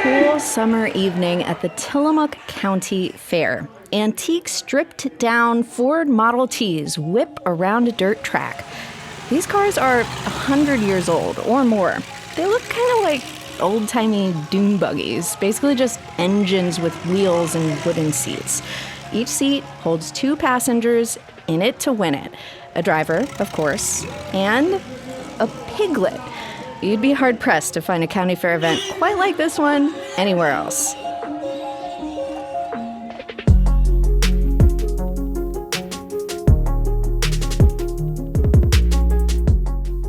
cool summer evening at the Tillamook County Fair. Antique stripped-down Ford Model Ts whip around a dirt track. These cars are 100 years old or more. They look kind of like old-timey dune buggies, basically just engines with wheels and wooden seats. Each seat holds 2 passengers in it to win it. A driver, of course, and a piglet. You'd be hard-pressed to find a county fair event quite like this one anywhere else.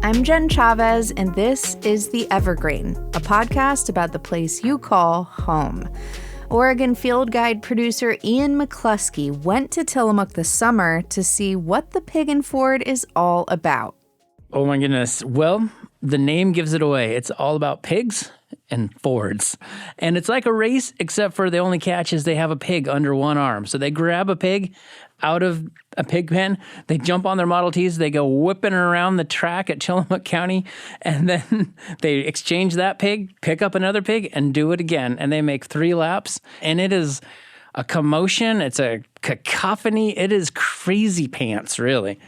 I'm Jen Chavez, and this is The Evergreen, a podcast about the place you call home. Oregon Field Guide producer Ian McCluskey went to Tillamook this summer to see what the Pig and Ford is all about. Oh my goodness. Well, the name gives it away. It's all about pigs and Fords. And it's like a race, except for the only catch is they have a pig under one arm. So they grab a pig out of a pig pen, they jump on their Model Ts, they go whipping around the track at Tillamook County, and then they exchange that pig, pick up another pig, and do it again. And they make 3 laps. And it is a commotion. It's a cacophony. It is crazy pants, really.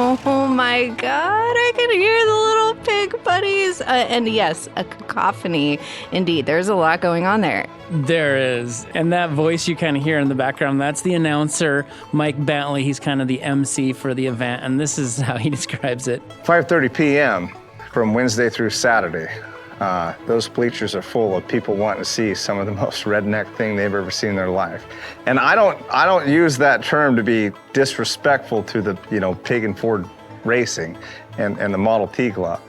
Oh my God, I can hear the little pig buddies. And yes, a cacophony. Indeed, there's a lot going on there. There is. And that voice you kind of hear in the background, that's the announcer, Mike Bentley. He's kind of the MC for the event, and this is how he describes it. 5:30 p.m. from Wednesday through Saturday. Those bleachers are full of people wanting to see some of the most redneck thing they've ever seen in their life. And I don't use that term to be disrespectful to the, Pig and Ford racing and the Model T Club.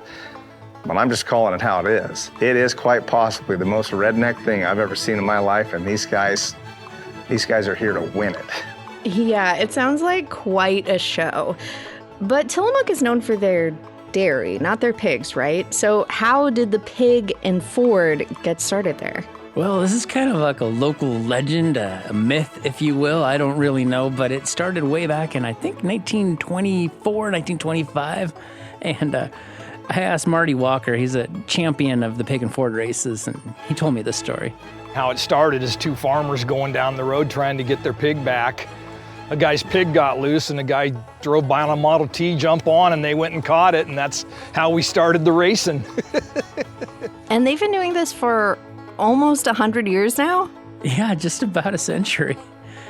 But I'm just calling it how it is. It is quite possibly the most redneck thing I've ever seen in my life, and these guys are here to win it. Yeah, it sounds like quite a show. But Tillamook is known for their dairy, not their pigs, right? So how did the Pig and Ford get started there? Well, this is kind of like a local legend, a myth, if you will. I don't really know, but it started way back in, I think, 1924, 1925. And I asked Marty Walker, he's a champion of the Pig and Ford races, and he told me this story. How it started is 2 farmers going down the road trying to get their pig back. A guy's pig got loose, and the guy drove by on a Model T, jumped on, and they went and caught it, and that's how we started the racing. And they've been doing this for almost 100 years now? Yeah, just about a century.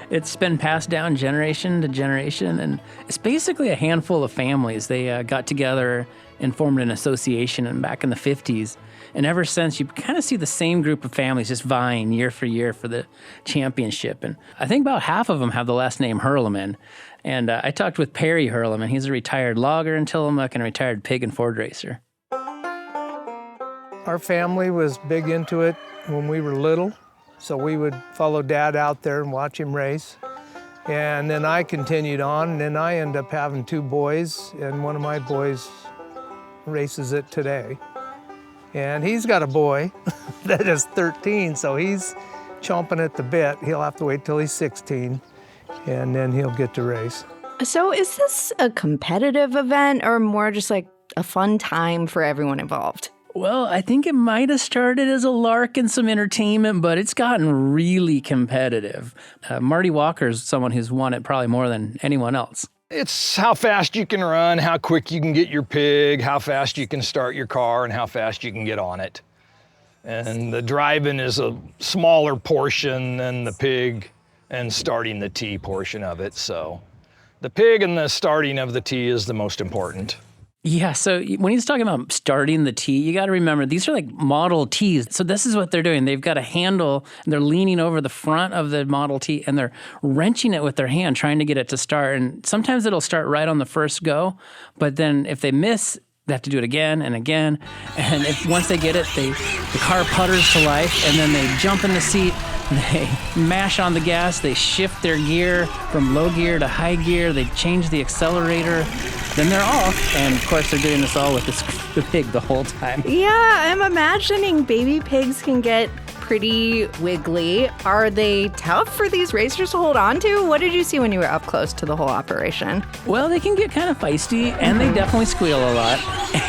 It's been passed down generation to generation, and it's basically a handful of families. They got together and formed an association back in the 50s. And ever since, you kind of see the same group of families just vying year for year for the championship. And I think about half of them have the last name Hurleman. And I talked with Perry Hurleman. He's a retired logger in Tillamook and a retired Pig and Ford racer. Our family was big into it when we were little. So we would follow Dad out there and watch him race. And then I continued on, and then I ended up having 2 boys, and one of my boys races it today. And he's got a boy that is 13, so he's chomping at the bit. He'll have to wait till he's 16, and then he'll get to race. So is this a competitive event or more just like a fun time for everyone involved? Well, I think it might have started as a lark and some entertainment, but it's gotten really competitive. Marty Walker is someone who's won it probably more than anyone else. It's how fast you can run, how quick you can get your pig, how fast you can start your car, and how fast you can get on it. And the driving is a smaller portion than the pig and starting the T portion of it. So the pig and the starting of the T is the most important. Yeah, so when he's talking about starting the T, you got to remember, these are like Model Ts. So this is what they're doing. They've got a handle, and they're leaning over the front of the Model T, and they're wrenching it with their hand, trying to get it to start. And sometimes it'll start right on the first go, but then if they miss, they have to do it again and again. And once they get it, the car putters to life, and then they jump in the seat, they mash on the gas, they shift their gear from low gear to high gear, they change the accelerator, then they're off. And of course, they're doing this all with this the pig the whole time. Yeah, I'm imagining baby pigs can get pretty wiggly. Are they tough for these racers to hold on to? What did you see when you were up close to the whole operation? Well, they can get kind of feisty, and they definitely squeal a lot,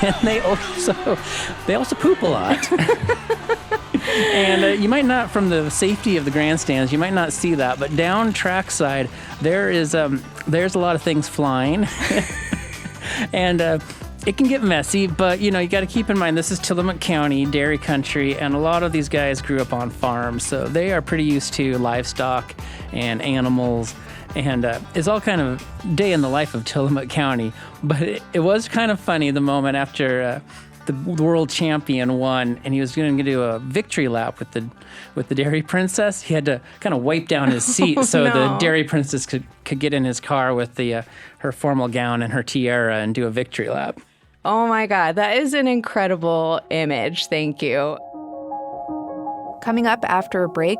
and they also poop a lot. And you might not, from the safety of the grandstands, you might not see that, but down trackside, there's a lot of things flying, and it can get messy, but you got to keep in mind this is Tillamook County, dairy country, and a lot of these guys grew up on farms, so they are pretty used to livestock and animals, and it's all kind of day in the life of Tillamook County. But it was kind of funny the moment after the world champion won, and he was going to do a victory lap with the dairy princess. He had to kind of wipe down his seat the dairy princess could get in his car with her formal gown and her tiara and do a victory lap. Oh my God, that is an incredible image. Thank you. Coming up after a break,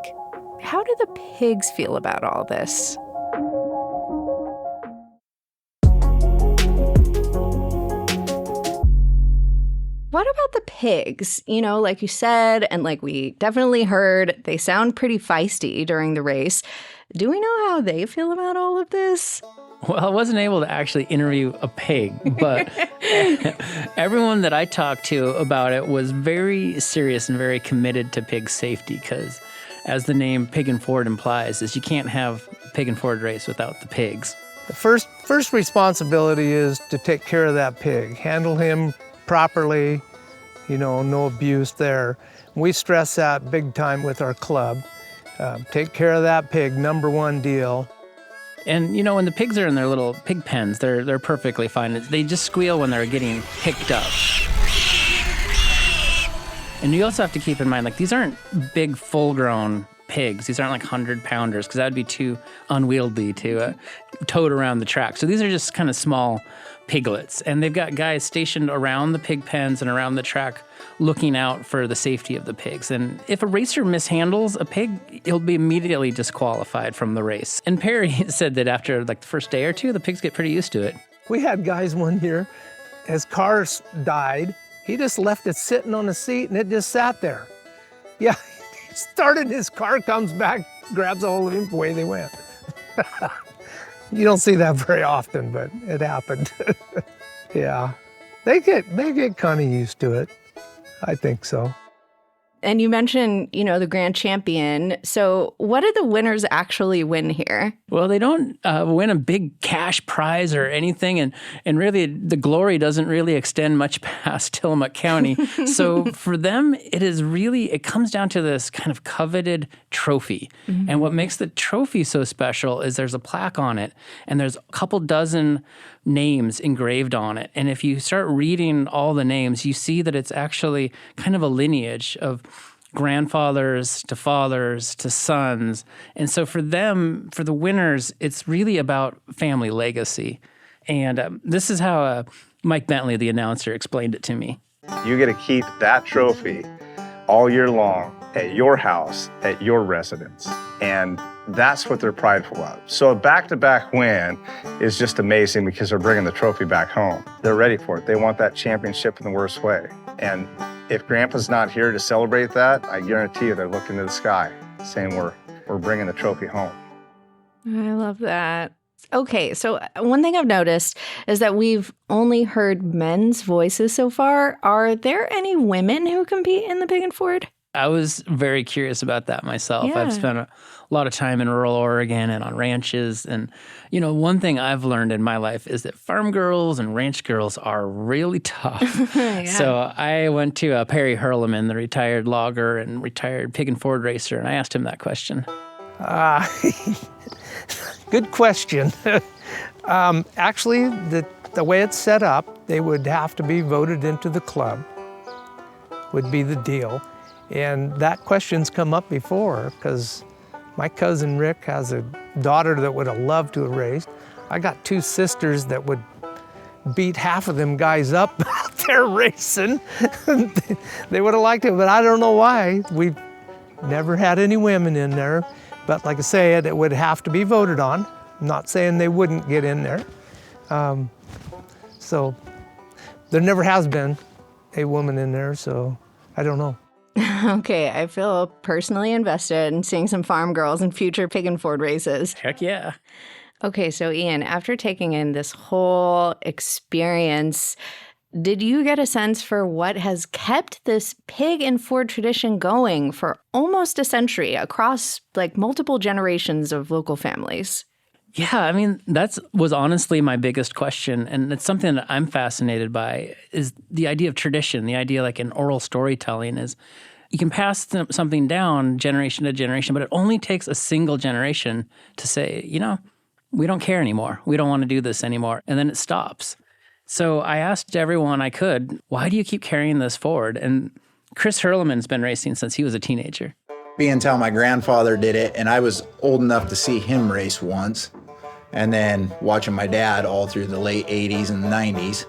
how do the pigs feel about all this? What about the pigs? Like you said, and like we definitely heard, they sound pretty feisty during the race. Do we know how they feel about all of this? Well, I wasn't able to actually interview a pig, but everyone that I talked to about it was very serious and very committed to pig safety because, as the name Pig and Ford implies, is you can't have a pig and Ford race without the pigs. The first responsibility is to take care of that pig, handle him properly, no abuse there. We stress that big time with our club. Take care of that pig, number one deal. And when the pigs are in their little pig pens, they're perfectly fine. They just squeal when they're getting picked up. And you also have to keep in mind, these aren't big, full-grown pigs. These aren't 100-pounders, because that would be too unwieldy to tote around the track. So these are just kind of small piglets. And they've got guys stationed around the pig pens and around the track looking out for the safety of the pigs. And if a racer mishandles a pig, he'll be immediately disqualified from the race. And Perry said that after the first day or two, the pigs get pretty used to it. We had guys one year, his car died. He just left it sitting on the seat and it just sat there. Yeah, he started his car, comes back, grabs a hold of him, away they went. You don't see that very often, but it happened. Yeah, they get kind of used to it. I think so. And you mentioned, the grand champion. So what do the winners actually win here? Well, they don't win a big cash prize or anything. And really, the glory doesn't really extend much past Tillamook County. So for them, it comes down to this kind of coveted trophy. Mm-hmm. And what makes the trophy so special is there's a plaque on it, and there's a couple dozen names engraved on it. And if you start reading all the names, you see that it's actually kind of a lineage of grandfathers to fathers to sons. And so for them, for the winners, it's really about family legacy. And this is how Mike Bentley, the announcer, explained it to me. You get to keep that trophy all year long at your house, at your residence. And that's what they're prideful of. So a back-to-back win is just amazing because they're bringing the trophy back home. They're ready for it. They want that championship in the worst way. And if Grandpa's not here to celebrate that, I guarantee you they're looking to the sky saying we're bringing the trophy home. I love that. Okay, so one thing I've noticed is that we've only heard men's voices so far. Are there any women who compete in the Pig and Ford? I was very curious about that myself. Yeah. I've spent a lot of time in rural Oregon and on ranches. And, one thing I've learned in my life is that farm girls and ranch girls are really tough. Yeah. So I went to Perry Hurleman, the retired logger and retired Pig and Ford racer, and I asked him that question. Good question. Actually, the way it's set up, they would have to be voted into the club, would be the deal. And that question's come up before because my cousin Rick has a daughter that would have loved to have raced. I got two sisters that would beat half of them guys up out there racing. They would have liked it, but I don't know why. We've never had any women in there. But like I said, it would have to be voted on. I'm not saying they wouldn't get in there. So there never has been a woman in there, so I don't know. Okay, I feel personally invested in seeing some farm girls in future pig and Ford races. Heck yeah. Okay, so Ian, after taking in this whole experience, did you get a sense for what has kept this pig and Ford tradition going for almost a century across like multiple generations of local families? Yeah, I mean, that was honestly my biggest question. And it's something that I'm fascinated by is the idea of tradition, the idea like in oral storytelling is you can pass something down generation to generation, but it only takes a single generation to say, we don't care anymore. We don't want to do this anymore. And then it stops. So I asked everyone I could, why do you keep carrying this forward? And Chris Hurleman's been racing since he was a teenager. Being until my grandfather did it, and I was old enough to see him race once, and then watching my dad all through the late 80s and 90s.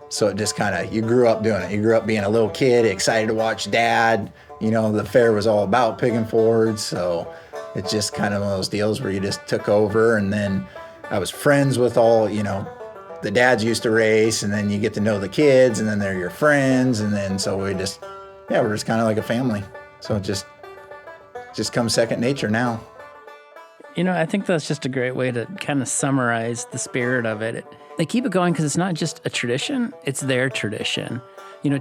So it just kind of, you grew up doing it. You grew up being a little kid, excited to watch dad. The fair was all about pig and Fords, so it's just kind of one of those deals where you just took over, and then I was friends with all, the dads used to race, and then you get to know the kids, and then they're your friends, and then so we're just kind of like a family. So it just comes second nature now. I think that's just a great way to kind of summarize the spirit of it. They keep it going because it's not just a tradition, it's their tradition.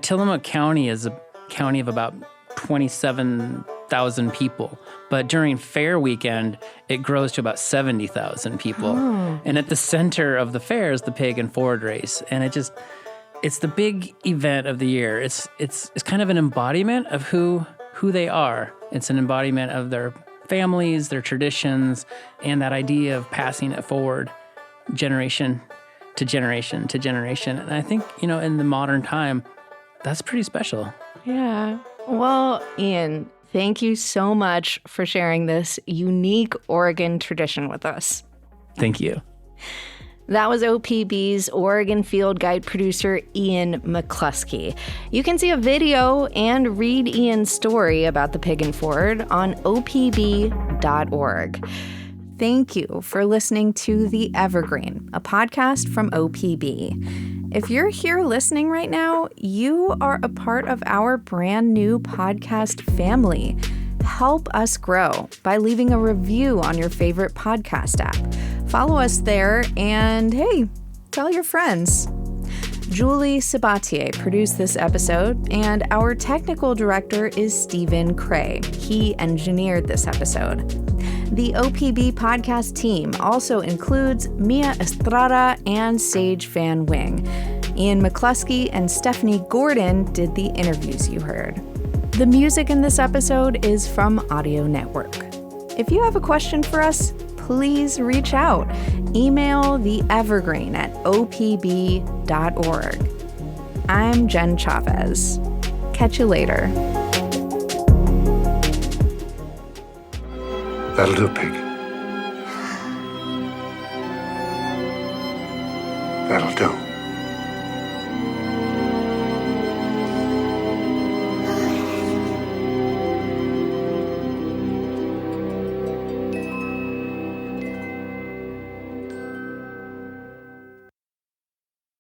Tillamook County is a county of about 27,000 people, but during fair weekend, it grows to about 70,000 people. Oh. And at the center of the fair is the pig and Ford race. And it's the big event of the year. It's kind of an embodiment of who they are. It's an embodiment of their families, their traditions, and that idea of passing it forward generation to generation to generation. And I think, in the modern time, that's pretty special. Yeah. Well, Ian, thank you so much for sharing this unique Oregon tradition with us. Thank you. That was OPB's Oregon Field Guide producer, Ian McCluskey. You can see a video and read Ian's story about the pig and Ford on opb.org. Thank you for listening to The Evergreen, a podcast from OPB. If you're here listening right now, you are a part of our brand new podcast family. Help us grow by leaving a review on your favorite podcast app. Follow us there and, hey, tell your friends. Julie Sabatier produced this episode, and our technical director is Stephen Cray. He engineered this episode. The OPB podcast team also includes Mia Estrada and Sage Van Wing. Ian McCluskey and Stephanie Gordon did the interviews you heard. The music in this episode is from Audio Network. If you have a question for us, please reach out. Email theevergreen@opb.org. I'm Jen Chavez. Catch you later. That'll do, pig. That'll do.